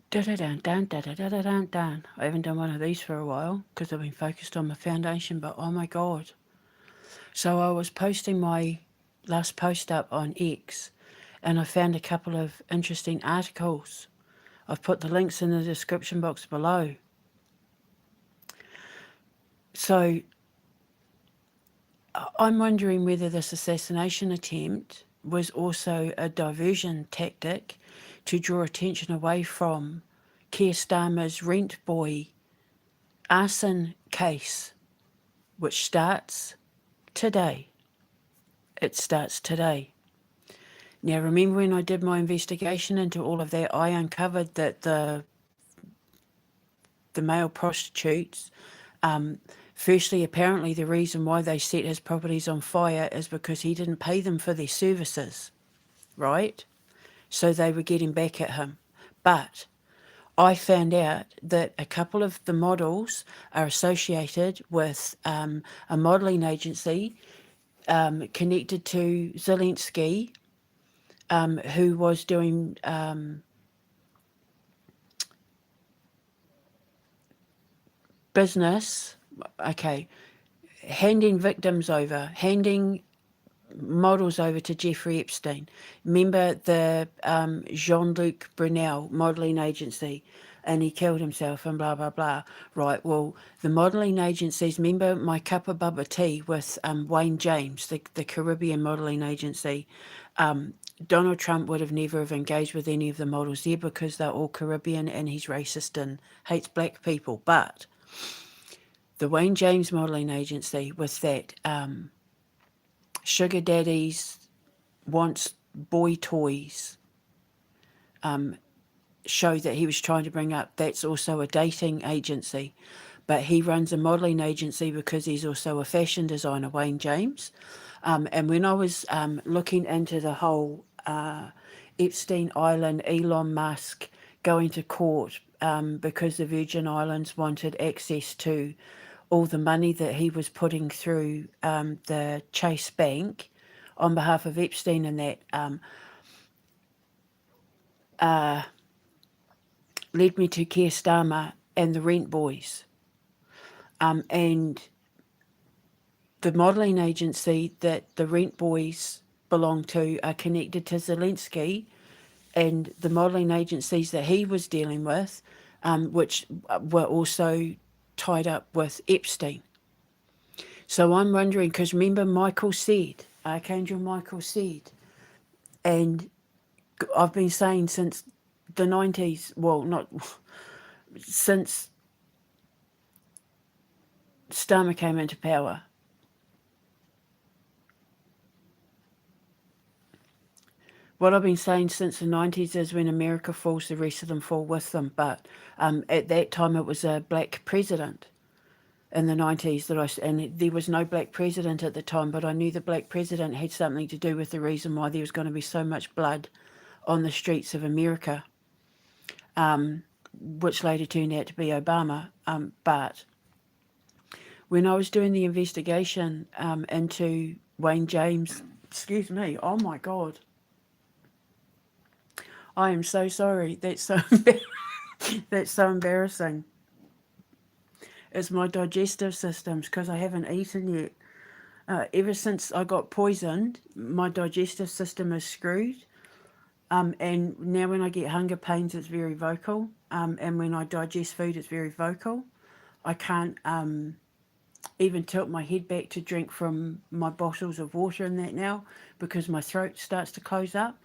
Da-da-dun-dun. I haven't done one of these for a while because I've been focused on my foundation, but oh my God. So I was posting my last post up on X and I found a couple of interesting articles. I've put the links in the description box below. So I'm wondering whether this assassination attempt was also a diversion tactic to draw attention away from Keir Starmer's rent boy arson case, which starts today. It starts today. Now, remember when I did my investigation into all of that, I uncovered that the male prostitutes, firstly, apparently the reason why they set his properties on fire is because he didn't pay them for their services, right? So they were getting back at him. But I found out that a couple of the models are associated with a modelling agency connected to Zelensky, who was doing business, okay, handing models over to Jeffrey Epstein. Remember the Jean-Luc Brunel modelling agency, and he killed himself and blah, blah, blah. Right, well, the modelling agencies, remember My Cup of Bubba Tea with Wayne James, the Caribbean modelling agency. Donald Trump would have never have engaged with any of the models there because they're all Caribbean and he's racist and hates black people. But the Wayne James modelling agency with that sugar daddies wants boy toys show that he was trying to bring up, that's also a dating agency. But he runs a modelling agency because he's also a fashion designer, Wayne James. And when I was looking into the whole Epstein Island, Elon Musk going to court because the Virgin Islands wanted access to all the money that he was putting through the Chase Bank on behalf of Epstein, and that led me to Keir Starmer and the Rent Boys. And the modelling agency that the Rent Boys belong to are connected to Zelensky, and the modelling agencies that he was dealing with, which were also tied up with Epstein. So I'm wondering, because remember Michael said, Archangel Michael said, and I've been saying since the 90s, well, not since Starmer came into power, what I've been saying since the 90s is when America falls, the rest of them fall with them. But at that time, it was a black president in the 90s and there was no black president at the time, but I knew the black president had something to do with the reason why there was going to be so much blood on the streets of America, which later turned out to be Obama. But when I was doing the investigation into Wayne James, excuse me, oh my God, I am so sorry. That's so embarrassing. It's my digestive systems because I haven't eaten yet. Ever since I got poisoned, my digestive system is screwed. And now when I get hunger pains, it's very vocal. And when I digest food, it's very vocal. I can't even tilt my head back to drink from my bottles of water and that now because my throat starts to close up.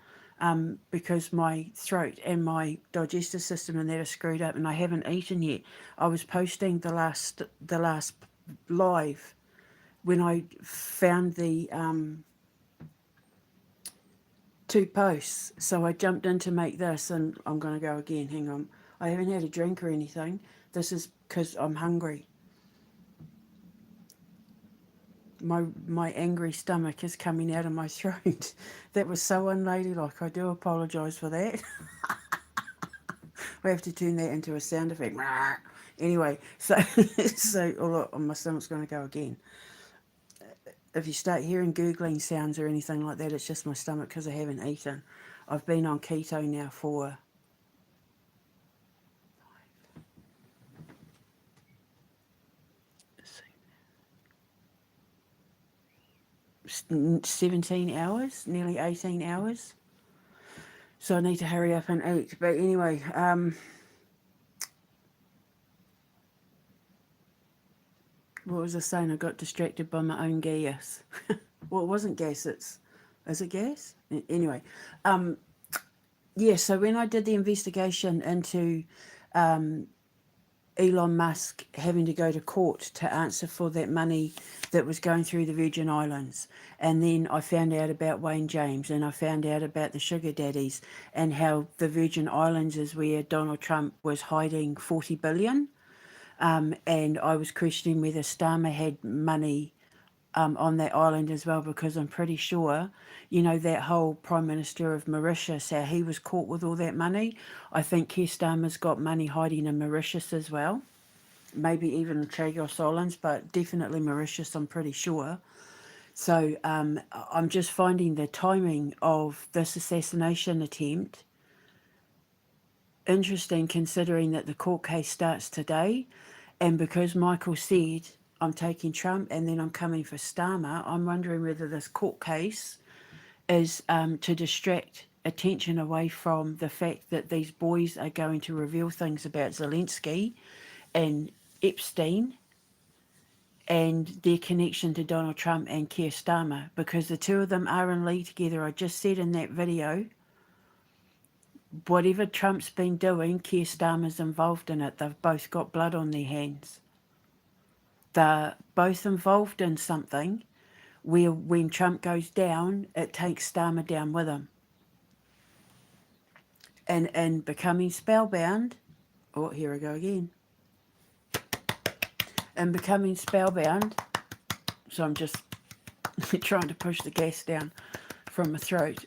Because my throat and my digestive system and that are screwed up, and I haven't eaten yet. I was posting the last live when I found the two posts. So I jumped in to make this, and I'm going to go again. Hang on. I haven't had a drink or anything. This is because I'm hungry. My angry stomach is coming out of my throat. That was so unladylike. I do apologise for that. I have to turn that into a sound effect. Anyway, so oh look, my stomach's going to go again. If you start hearing googling sounds or anything like that, it's just my stomach because I haven't eaten. I've been on keto now for 17 hours, nearly 18 hours. So I need to hurry up and eat. But anyway, what was I saying? I got distracted by my own gas. Well, it wasn't gas. Is it gas? Anyway, yeah. So when I did the investigation into Elon Musk having to go to court to answer for that money that was going through the Virgin Islands. And then I found out about Wayne James, and I found out about the sugar daddies, and how the Virgin Islands is where Donald Trump was hiding 40 billion. And I was questioning whether Starmer had money on that island as well, because I'm pretty sure, that whole Prime Minister of Mauritius, how he was caught with all that money. I think Keir Starmer's got money hiding in Mauritius as well. Maybe even Chagos Islands, but definitely Mauritius, I'm pretty sure. So I'm just finding the timing of this assassination attempt interesting, considering that the court case starts today. And because Michael said, I'm taking Trump and then I'm coming for Starmer, I'm wondering whether this court case is to distract attention away from the fact that these boys are going to reveal things about Zelensky and Epstein and their connection to Donald Trump and Keir Starmer, because the two of them are in league together. I just said in that video, whatever Trump's been doing, Keir Starmer's involved in it. They've both got blood on their hands. They're both involved in something where when Trump goes down, it takes Starmer down with him. And becoming spellbound, oh, here I go again. And becoming spellbound, so I'm just trying to push the gas down from my throat.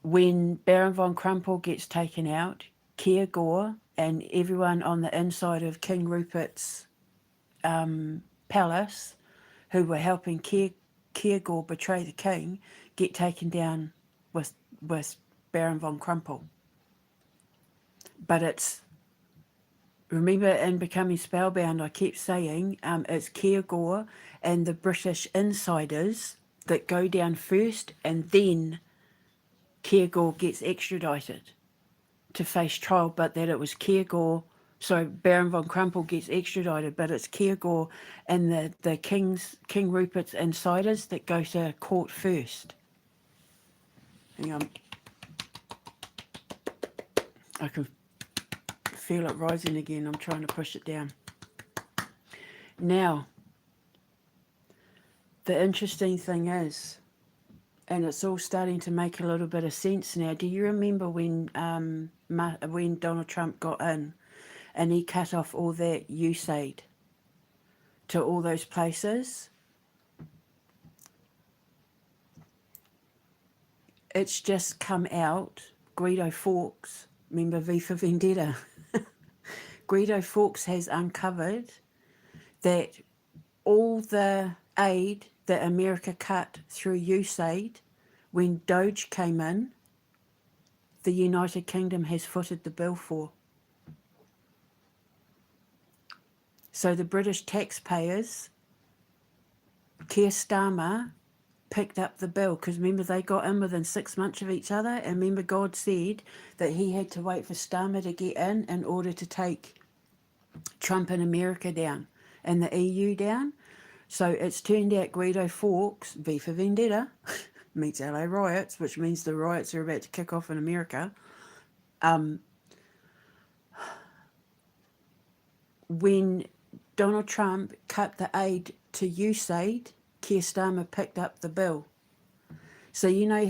When Baron von Crumple gets taken out, Keir Gore and everyone on the inside of King Rupert's palace who were helping Keir Gore betray the king get taken down with Baron von Crumple. But it's, remember in Becoming Spellbound, I kept saying it's Keir Gore and the British insiders that go down first, and then Keir Gore gets extradited to face trial, but that it was Keir Gore, so Baron von Crumple gets extradited, but it's Keir Gore and the King Rupert's insiders that go to court first. Hang on. I can feel it rising again. I'm trying to push it down. Now, the interesting thing is, and it's all starting to make a little bit of sense now. Do you remember when Donald Trump got in and he cut off all that USAID to all those places? It's just come out. Guido Fawkes, remember V for Vendetta? Guido Fawkes has uncovered that all the aid that America cut through USAID, when Doge came in, the United Kingdom has footed the bill for. So the British taxpayers, Keir Starmer, picked up the bill, because remember they got in within 6 months of each other, and remember God said that he had to wait for Starmer to get in order to take Trump and America down and the EU down. So it's turned out Guido Fawkes, V for Vendetta, meets LA riots, which means the riots are about to kick off in America. When Donald Trump cut the aid to USAID, Keir Starmer picked up the bill. So you know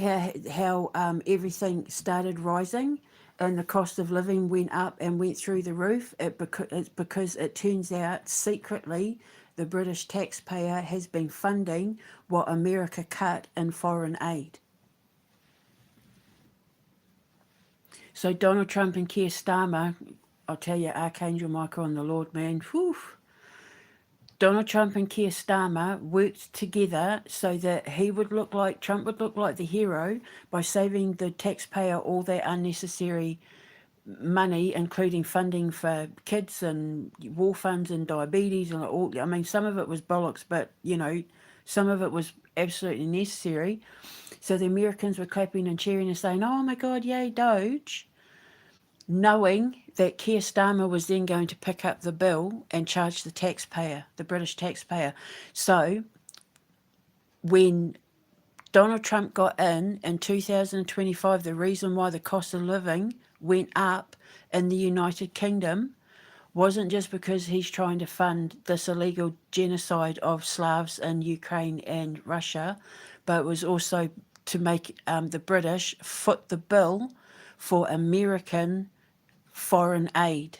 how everything started rising and the cost of living went up and went through the roof? It's because it turns out secretly the British taxpayer has been funding what America cut in foreign aid. So Donald Trump and Keir Starmer, I'll tell you, Archangel Michael and the Lord, man, whew. Donald Trump and Keir Starmer worked together so that Trump would look like the hero by saving the taxpayer all that unnecessary money, including funding for kids and war funds and diabetes and all. I mean, some of it was bollocks, but Some of it was absolutely necessary. So the Americans were clapping and cheering and saying, "Oh my God, yay, Doge," knowing that Keir Starmer was then going to pick up the bill and charge the taxpayer, the British taxpayer. So when Donald Trump got in 2025, the reason why the cost of living went up in the United Kingdom wasn't just because he's trying to fund this illegal genocide of Slavs in Ukraine and Russia, but it was also to make the British foot the bill for American foreign aid.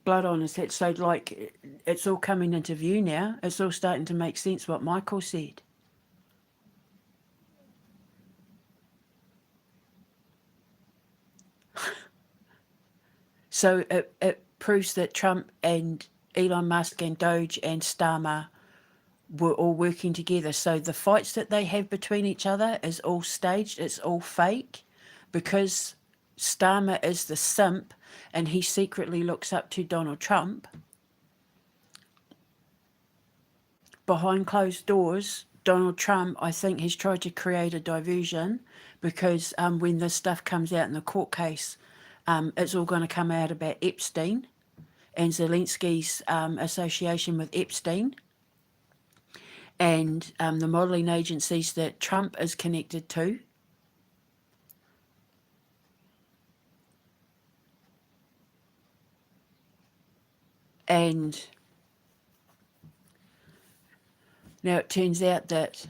Blood on his head. So, like, it's all coming into view now. It's all starting to make sense what Michael said. So it proves that Trump and Elon Musk and Doge and Starmer were all working together. So the fights that they have between each other is all staged, it's all fake, because Starmer is the simp and he secretly looks up to Donald Trump. Behind closed doors, Donald Trump, I think, has tried to create a diversion because when this stuff comes out in the court case, it's all going to come out about Epstein and Zelensky's association with Epstein and the modelling agencies that Trump is connected to. And now it turns out that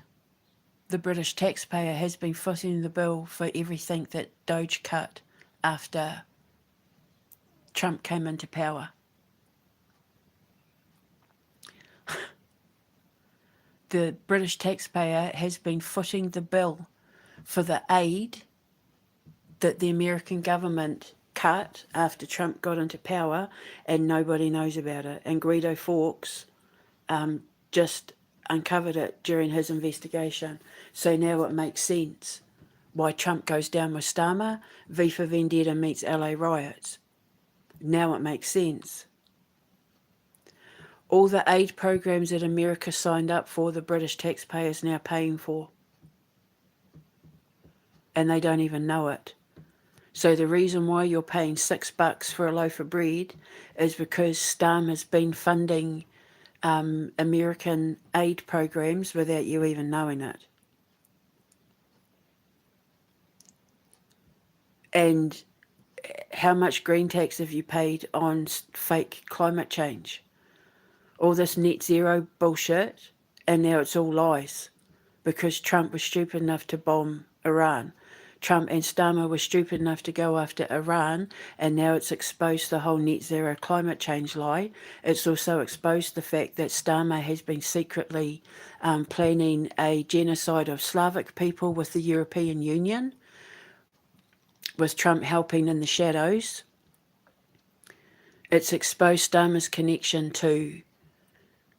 the British taxpayer has been footing the bill for everything that Doge cut after Trump came into power. The British taxpayer has been footing the bill for the aid that the American government cut after Trump got into power, and nobody knows about it. And Guido Fawkes just uncovered it during his investigation. So now it makes sense why Trump goes down with Starmer, V for Vendetta meets LA riots. Now it makes sense. All the aid programs that America signed up for, the British taxpayers now paying for. And they don't even know it. So the reason why you're paying $6 for a loaf of bread is because Starmer's been funding American aid programs without you even knowing it. And how much green tax have you paid on fake climate change? All this net zero bullshit, and now it's all lies because Trump was stupid enough to bomb Iran. Trump and Starmer were stupid enough to go after Iran, and now it's exposed the whole net zero climate change lie. It's also exposed the fact that Starmer has been secretly planning a genocide of Slavic people with the European Union, with Trump helping in the shadows. It's exposed Starmer's connection to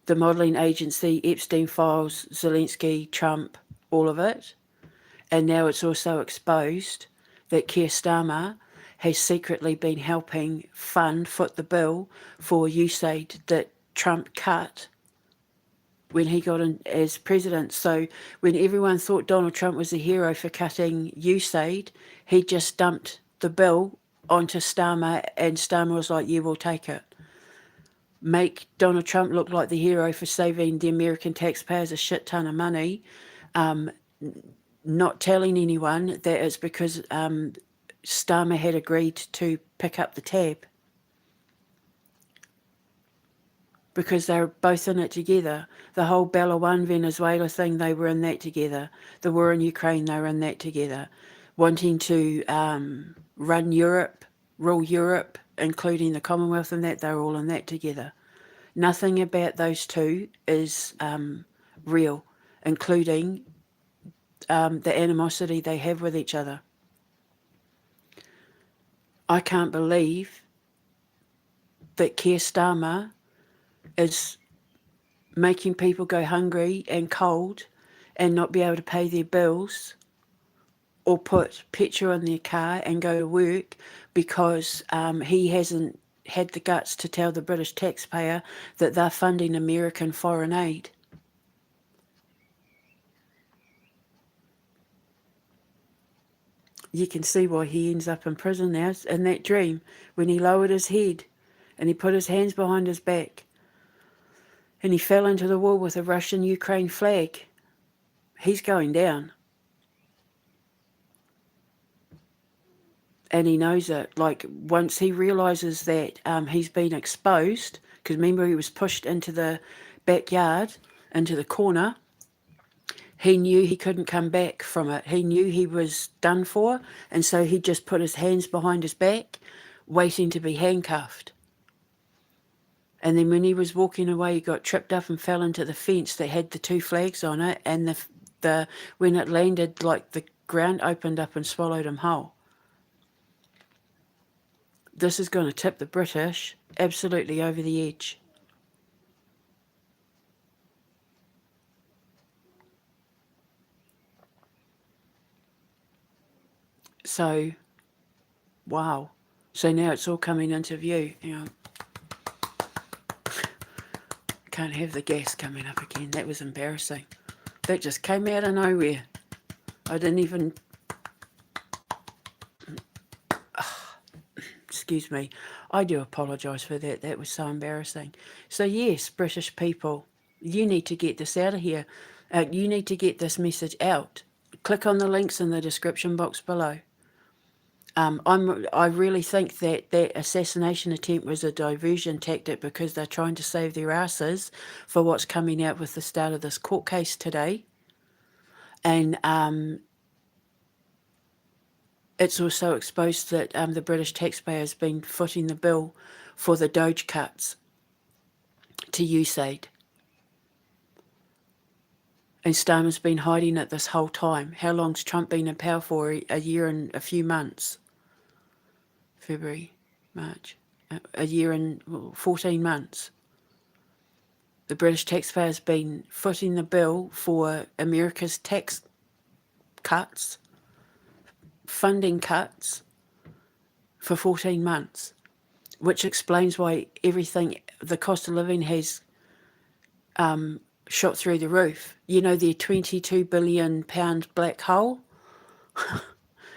the modelling agency, Epstein files, Zelensky, Trump, all of it. And now it's also exposed that Keir Starmer has secretly been helping foot the bill for USAID that Trump cut when he got in as president. So when everyone thought Donald Trump was a hero for cutting USAID, he just dumped the bill onto Starmer, and Starmer was like, "Yeah, we'll take it." Make Donald Trump look like the hero for saving the American taxpayers a shit ton of money, not telling anyone that it's because Starmer had agreed to pick up the tab. Because they were both in it together. The whole Bella One Venezuela thing, they were in that together. The war in Ukraine, they were in that together. Wanting to run Europe, rule Europe, including the Commonwealth and that, they were all in that together. Nothing about those two is real, including the animosity they have with each other. I can't believe that Keir Starmer is making people go hungry and cold and not be able to pay their bills or put petrol in their car and go to work because he hasn't had the guts to tell the British taxpayer that they're funding American foreign aid. You can see why he ends up in prison now, in that dream, when he lowered his head and he put his hands behind his back and he fell into the wall with a Russian-Ukraine flag. He's going down. And he knows it. Like, once he realises that he's been exposed, because remember he was pushed into the backyard, into the corner, he knew he couldn't come back from it. He knew he was done for, and so he just put his hands behind his back, waiting to be handcuffed. And then when he was walking away, he got tripped up and fell into the fence that had the two flags on it, and the when it landed, like, the ground opened up and swallowed him whole. This is going to tip the British absolutely over the edge. So, wow. So now it's all coming into view. Can't have the gas coming up again. That was embarrassing. That just came out of nowhere. I didn't even... Excuse me. I do apologise for that. That was so embarrassing. So yes, British people, you need to get this out of here. You need to get this message out. Click on the links in the description box below. I really think that that assassination attempt was a diversion tactic because they're trying to save their asses for what's coming out with the start of this court case today. And it's also exposed that the British taxpayer has been footing the bill for the Doge cuts to USAID. And Starmer's been hiding it this whole time. How long's Trump been in power for? A year and a few months. February, March. A year and 14 months. The British taxpayer has been footing the bill for America's tax cuts, funding cuts, for 14 months, which explains why everything, the cost of living has shot through the roof. You know, their £22 billion black hole?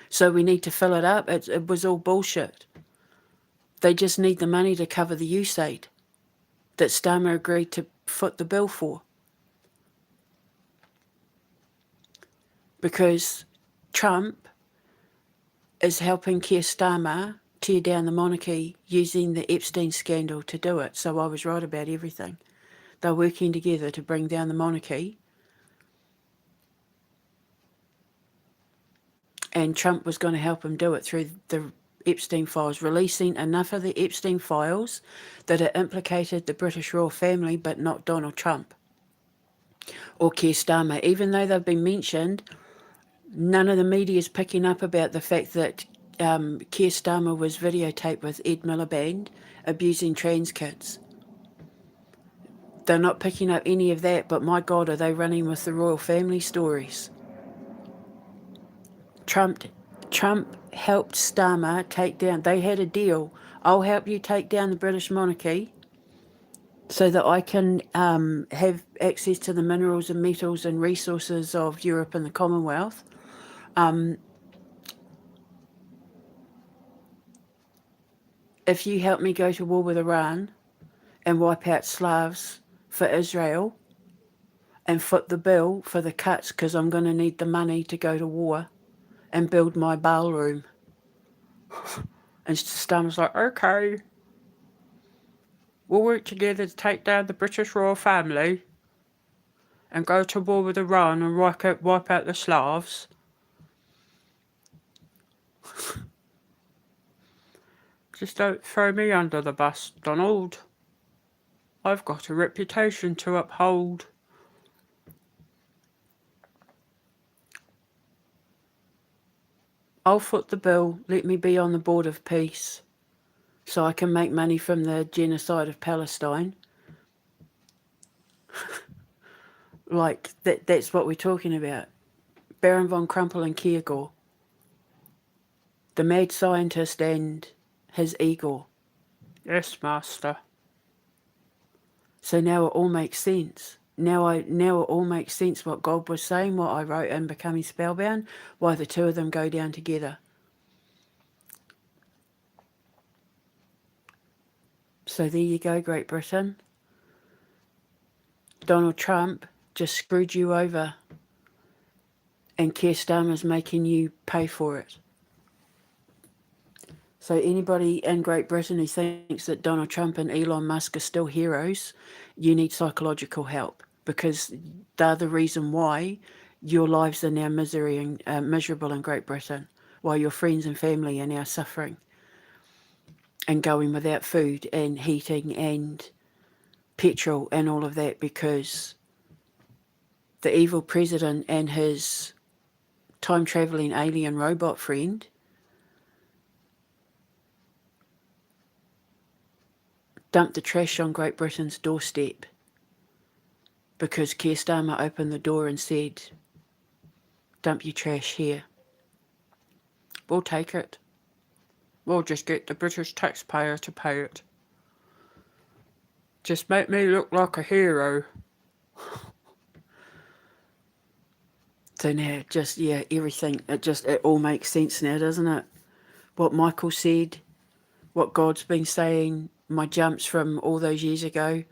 So we need to fill it up. It was all bullshit. They just need the money to cover the USAID that Starmer agreed to foot the bill for. Because Trump is helping Keir Starmer tear down the monarchy using the Epstein scandal to do it. So I was right about everything. They're working together to bring down the monarchy. And Trump was going to help him do it through the Epstein files, releasing enough of the Epstein files that it implicated the British royal family, but not Donald Trump or Keir Starmer. Even though they've been mentioned, none of the media is picking up about the fact that Keir Starmer was videotaped with Ed Miliband abusing trans kids. They're not picking up any of that, but my God, are they running with the royal family stories? Trump helped Starmer take down, they had a deal. I'll help you take down the British monarchy so that I can have access to the minerals and metals and resources of Europe and the Commonwealth. If you help me go to war with Iran and wipe out Slavs for Israel and foot the bill for the cuts, because I'm going to need the money to go to war and build my ballroom. And Starmer's like, okay, we'll work together to take down the British royal family and go to war with Iran and wipe out the Slavs. Just don't throw me under the bus, Donald. I've got a reputation to uphold. I'll foot the bill. Let me be on the board of peace so I can make money from the genocide of Palestine. Like, that's what we're talking about. Baron von Crumple and Kierkegaard. The mad scientist and his ego. Yes, master. So now it all makes sense. Now it all makes sense what God was saying, what I wrote in Becoming Spellbound, why the two of them go down together. So there you go, Great Britain. Donald Trump just screwed you over, and Keir Starmer's making you pay for it. So anybody in Great Britain who thinks that Donald Trump and Elon Musk are still heroes, you need psychological help, because they're the reason why your lives are now miserable in Great Britain, why your friends and family are now suffering and going without food and heating and petrol and all of that, because the evil president and his time-travelling alien robot friend dumped the trash on Great Britain's doorstep, because Keir Starmer opened the door and said, dump your trash here. We'll take it. We'll just get the British taxpayer to pay it. Just make me look like a hero. So now, everything, it all makes sense now, doesn't it? What Michael said, what God's been saying, my jumps from all those years ago.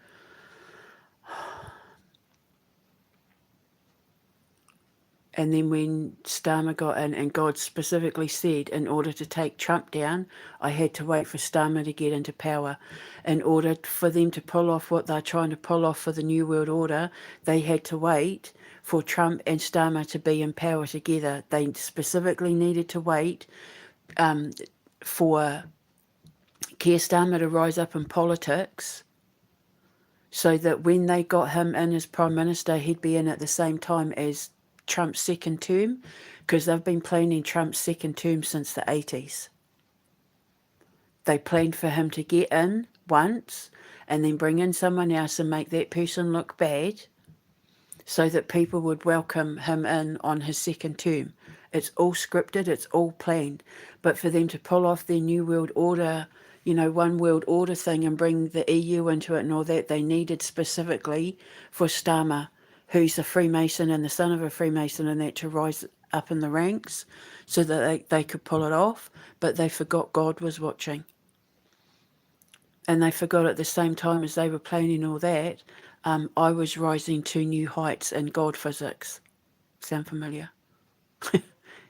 And then when Starmer got in, and God specifically said, in order to take Trump down, I had to wait for Starmer to get into power. In order for them to pull off what they're trying to pull off for the New World Order, they had to wait for Trump and Starmer to be in power together. They specifically needed to wait for Keir Starmer to rise up in politics, so that when they got him in as Prime Minister, he'd be in at the same time as Trump's second term, because they've been planning Trump's second term since the 80s. They planned for him to get in once and then bring in someone else and make that person look bad, so that people would welcome him in on his second term. It's all scripted, it's all planned. But for them to pull off their New World Order, one world order thing, and bring the EU into it and all that, they needed specifically for Starmer, who's a Freemason and the son of a Freemason, and that to rise up in the ranks so that they could pull it off. But they forgot God was watching. And they forgot at the same time as they were planning all that, I was rising to new heights in God physics. Sound familiar?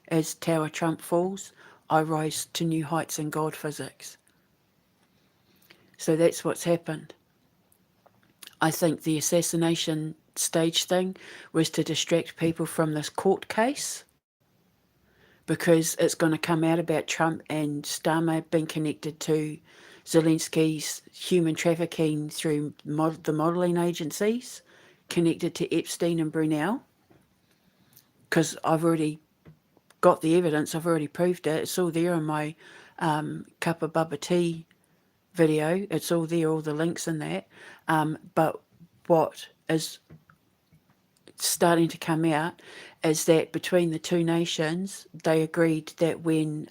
As Tower Trump falls, I rise to new heights in God physics. So that's what's happened. I think the assassination stage thing was to distract people from this court case, because it's going to come out about Trump and Starmer being connected to Zelensky's human trafficking through the modelling agencies, connected to Epstein and Brunel. Because I've already got the evidence, I've already proved it. It's all there in my cup of bubba tea video. It's all there, all the links in that. But what is starting to come out is that between the two nations, they agreed that when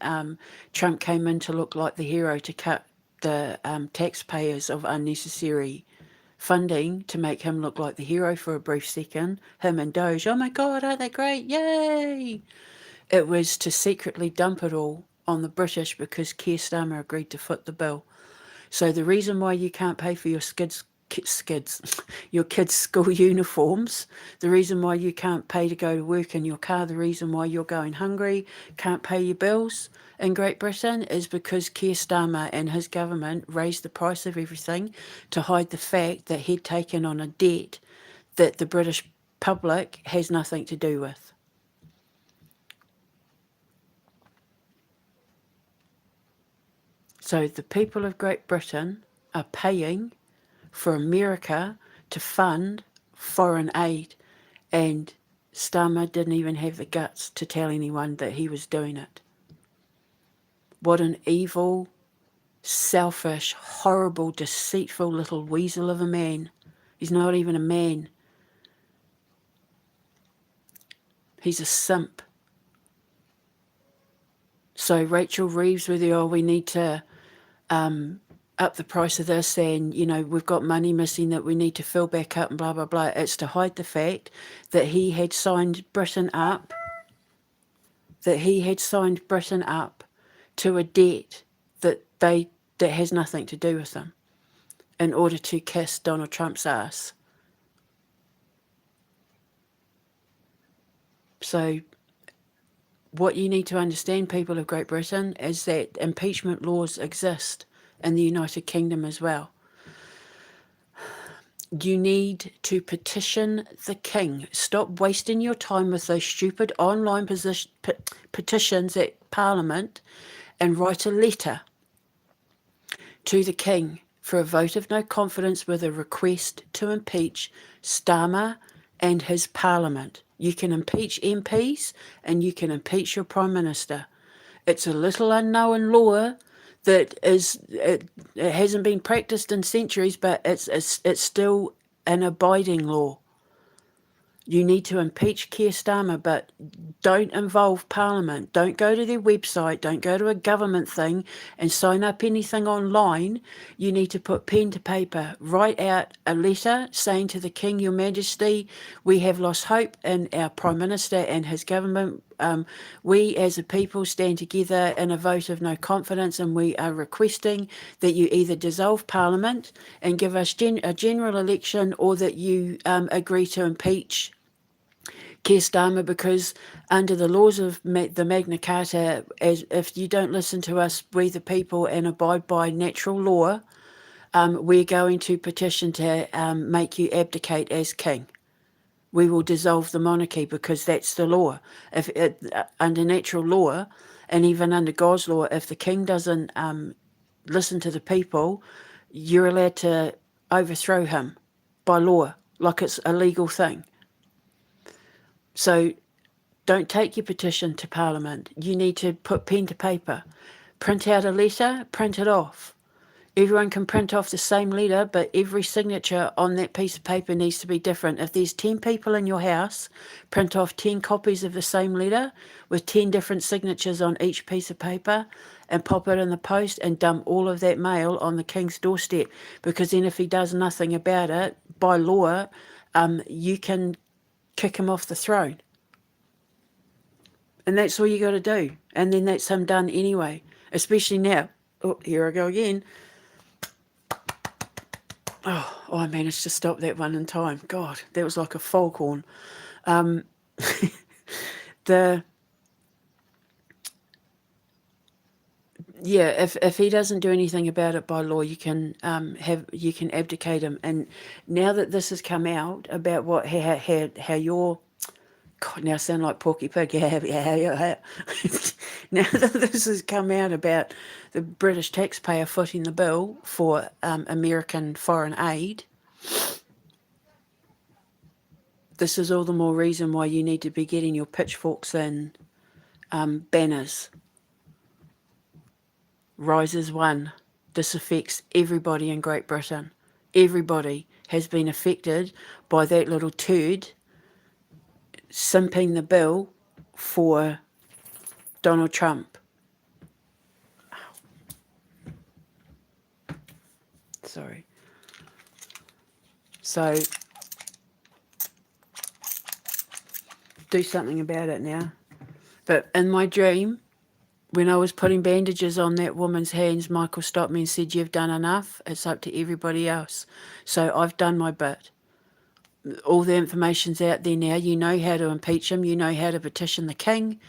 Trump came in to look like the hero, to cut the taxpayers of unnecessary funding, to make him look like the hero for a brief second, him and Doge, oh my God, aren't they great? Yay! It was to secretly dump it all on the British, because Keir Starmer agreed to foot the bill. So the reason why you can't pay for your your kids' school uniforms, the reason why you can't pay to go to work in your car, the reason why you're going hungry, can't pay your bills in Great Britain, is because Keir Starmer and his government raised the price of everything to hide the fact that he'd taken on a debt that the British public has nothing to do with. So the people of Great Britain are paying for America to fund foreign aid, and Starmer didn't even have the guts to tell anyone that he was doing it. What an evil, selfish, horrible, deceitful little weasel of a man. He's not even a man. He's a simp. So Rachel Reeves with the, we need to up the price of this, and we've got money missing that we need to fill back up and blah blah blah. It's to hide the fact that he had signed Britain up, to a debt that has nothing to do with them, in order to kiss Donald Trump's ass. So what you need to understand, people of Great Britain, is that impeachment laws exist in the United Kingdom as well. You need to petition the king. Stop wasting your time with those stupid online petitions at Parliament, and write a letter to the king for a vote of no confidence with a request to impeach Starmer and his Parliament. You can impeach MPs and you can impeach your Prime Minister. It's a little unknown law that it hasn't been practiced in centuries, but it's still an abiding law. You need to impeach Keir Starmer, but don't involve Parliament. Don't go to their website. Don't go to a government thing and sign up anything online. You need to put pen to paper. Write out a letter saying to the King, Your Majesty, we have lost hope in our Prime Minister and his government. We as a people stand together in a vote of no confidence, and we are requesting that you either dissolve Parliament and give us a general election, or that you agree to impeach Keir Starmer, because under the laws of the Magna Carta, if you don't listen to us, we the people, and abide by natural law, we're going to petition to make you abdicate as king. We will dissolve the monarchy, because that's the law. If under natural law, and even under God's law, if the king doesn't listen to the people, you're allowed to overthrow him by law, like it's a legal thing. So don't take your petition to Parliament. You need to put pen to paper. Print out a letter, print it off. Everyone can print off the same letter, but every signature on that piece of paper needs to be different. If there's 10 people in your house, print off 10 copies of the same letter with 10 different signatures on each piece of paper, and pop it in the post, and dump all of that mail on the king's doorstep. Because then if he does nothing about it, by law, you can kick him off the throne. And that's all you got to do. And then that's him done anyway. Especially now. Oh, here I go again. Oh, I managed to stop that one in time. God, that was like a foghorn. If he doesn't do anything about it by law, you can abdicate him. And now that this has come out about how your God, now I sound like Porky Pig. Now that this has come out about the British taxpayer footing the bill for American foreign aid, this is all the more reason why you need to be getting your pitchforks and banners. Rises one. This affects everybody in Great Britain. Everybody has been affected by that little turd simping the bill for Donald Trump. Sorry. So, do something about it now. But in my dream, when I was putting bandages on that woman's hands, Michael stopped me and said, You've done enough. It's up to everybody else. So I've done my bit. All the information's out there now. You know how to impeach him. You know how to petition the king.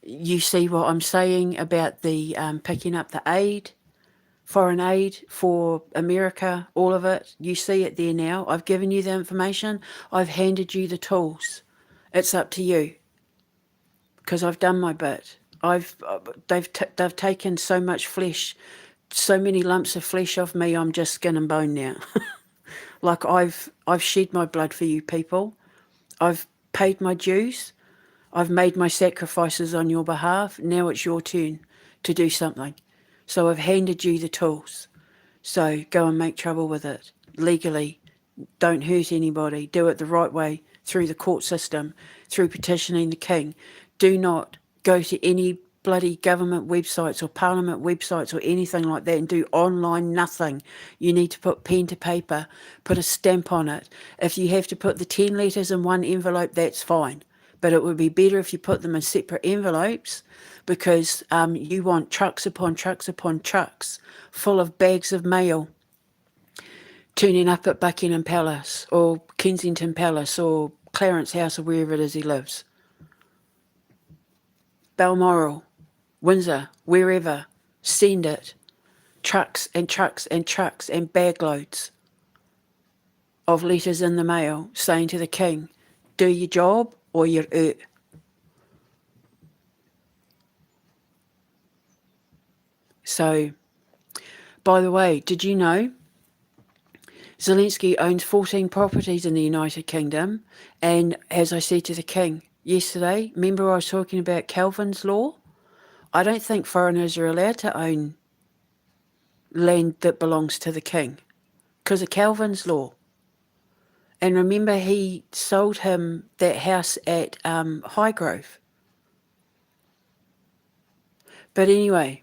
You see what I'm saying about the picking up the aid, foreign aid for America, all of it. You see it there now. I've given you the information. I've handed you the tools. It's up to you, because I've done my bit. They've taken so much flesh, so many lumps of flesh off me. I'm just skin and bone now. Like I've shed my blood for you people. I've paid my dues. I've made my sacrifices on your behalf. Now it's your turn to do something. So I've handed you the tools. So go and make trouble with it legally. Don't hurt anybody. Do it the right way, through the court system, through petitioning the king. Do not go to any bloody government websites or parliament websites or anything like that and do online nothing. You need to put pen to paper, put a stamp on it. If you have to put the 10 letters in one envelope, that's fine. But it would be better if you put them in separate envelopes, because you want trucks upon trucks upon trucks full of bags of mail turning up at Buckingham Palace or Kensington Palace or Clarence House or wherever it is he lives. Balmoral, Windsor, wherever, send it. Trucks and trucks and trucks and bagloads of letters in the mail saying to the King, do your job or you're out. So, by the way, did you know Zelensky owns 14 properties in the United Kingdom? And as I said to the King yesterday, remember I was talking about Calvin's law? I don't think foreigners are allowed to own land that belongs to the King because of Calvin's law. And remember, he sold him that house at Highgrove. But anyway,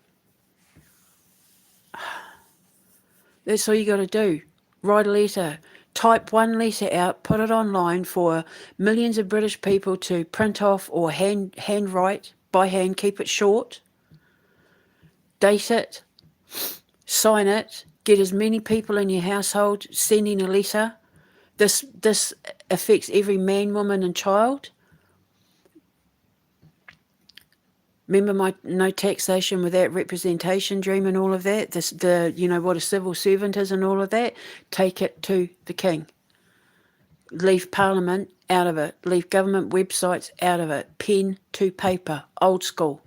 that's all you got to do. Write a letter. Type one letter out, put it online for millions of British people to print off or hand write by hand, keep it short. Date it. Sign it. Get as many people in your household sending a letter. This affects every man, woman and child. Remember my no taxation without representation dream and all of that? What a civil servant is and all of that? Take it to the King. Leave Parliament out of it. Leave government websites out of it. Pen to paper, old school.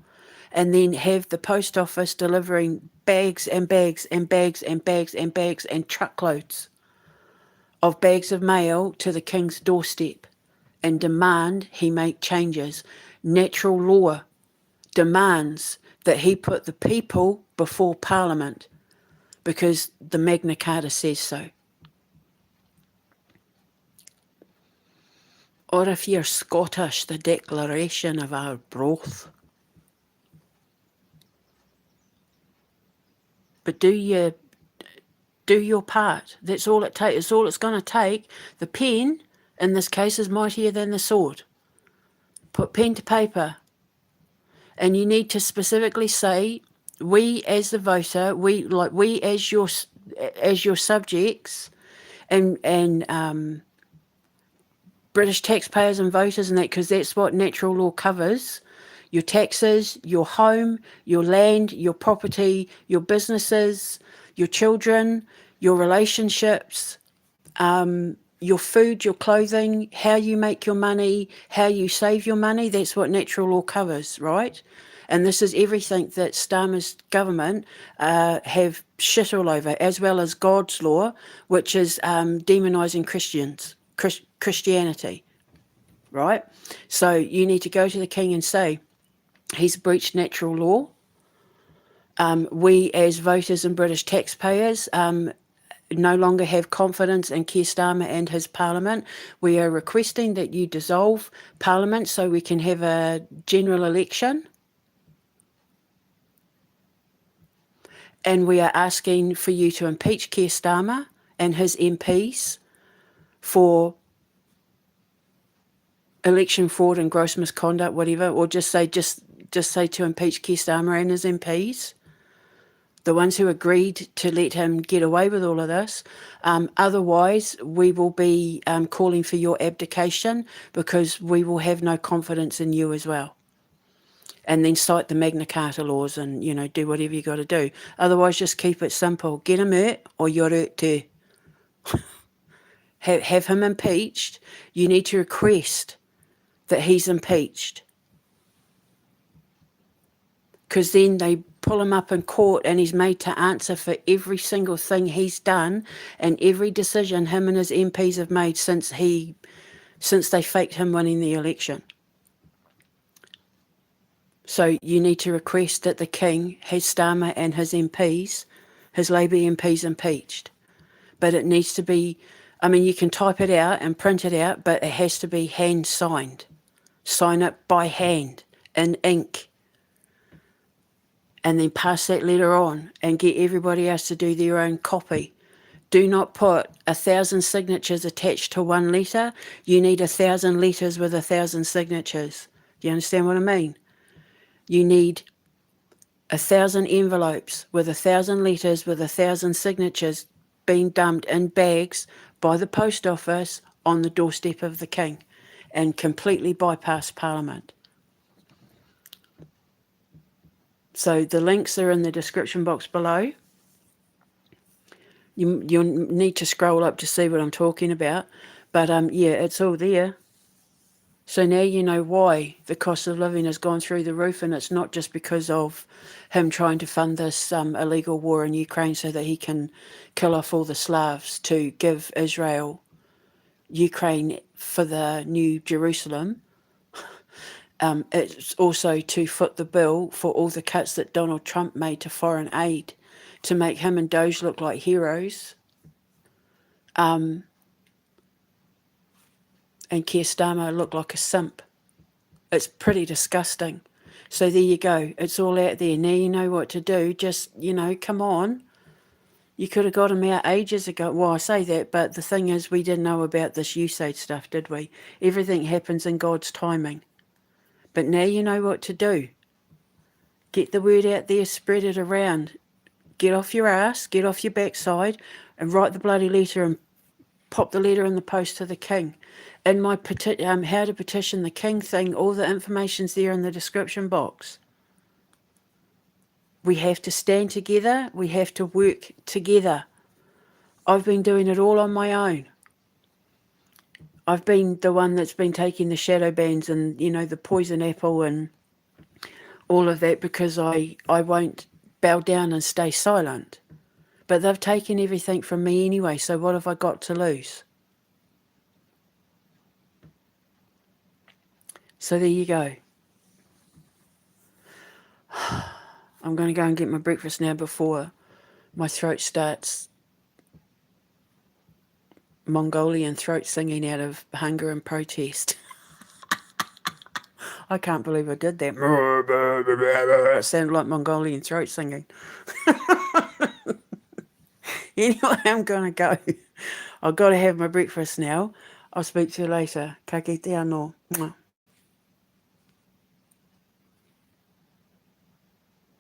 And then have the post office delivering bags and bags and bags and bags and bags and truckloads of bags of mail to the King's doorstep and demand he make changes. Natural law demands that he put the people before Parliament because the Magna Carta says so. Or if you're Scottish, the Declaration of Arbroath. But do your part. That's all it takes. It's all it's going to take. The pen, in this case, is mightier than the sword. Put pen to paper. And you need to specifically say, we as the voter, we as your subjects, and British taxpayers and voters and that, because that's what natural law covers. Your taxes, your home, your land, your property, your businesses, your children, your relationships, your food, your clothing, how you make your money, how you save your money. That's what natural law covers, right? And this is everything that Starmer's government have shit all over, as well as God's law, which is demonising Christianity, right? So you need to go to the King and say, he's breached natural law. We as voters and British taxpayers no longer have confidence in Keir Starmer and his Parliament. We are requesting that you dissolve Parliament so we can have a general election. And we are asking for you to impeach Keir Starmer and his MPs for election fraud and gross misconduct, whatever, or just say to impeach Keir Starmer and his MPs, the ones who agreed to let him get away with all of this. Otherwise, we will be calling for your abdication because we will have no confidence in you as well. And then cite the Magna Carta laws and, do whatever you got to do. Otherwise, just keep it simple. Get him out or you're out too. Have him impeached. You need to request that he's impeached. Because then they pull him up in court and he's made to answer for every single thing he's done and every decision him and his MPs have made since they faked him winning the election. So you need to request that the King has Starmer and his MPs, his Labour MPs, impeached. But it needs to be, you can type it out and print it out, but it has to be hand signed. Sign it by hand in ink. and then pass that letter on and get everybody else to do their own copy. Do not put 1,000 signatures attached to one letter. You need 1,000 letters with 1,000 signatures. Do you understand what I mean? You need 1,000 envelopes with 1,000 letters with 1,000 signatures being dumped in bags by the post office on the doorstep of the king and completely bypass Parliament. So the links are in the description box below. You'll need to scroll up to see what I'm talking about. But yeah, it's all there. So now you know why the cost of living has gone through the roof, and it's not just because of him trying to fund this illegal war in Ukraine so that he can kill off all the Slavs to give Israel Ukraine for the New Jerusalem. It's also to foot the bill for all the cuts that Donald Trump made to foreign aid to make him and Doge look like heroes. And Keir Starmer look like a simp. It's pretty disgusting. So there you go. It's all out there. Now you know what to do. Just, come on. You could have got him out ages ago. Well, I say that, but the thing is, we didn't know about this USAID stuff, did we? Everything happens in God's timing. But now you know what to do. Get the word out there, spread it around. Get off your ass, get off your backside, and write the bloody letter and pop the letter in the post to the king. In my how to petition the king thing, all the information's there in the description box. We have to stand together. We have to work together. I've been doing it all on my own. I've been the one that's been taking the shadow bans and, the poison apple and all of that because I won't bow down and stay silent. But they've taken everything from me anyway, so what have I got to lose? So there you go. I'm going to go and get my breakfast now before my throat starts Mongolian throat singing out of hunger and protest. I can't believe I did that. It sounded like Mongolian throat singing. Anyway, I'm going to go. I've got to have my breakfast now. I'll speak to you later. Ka kite anō.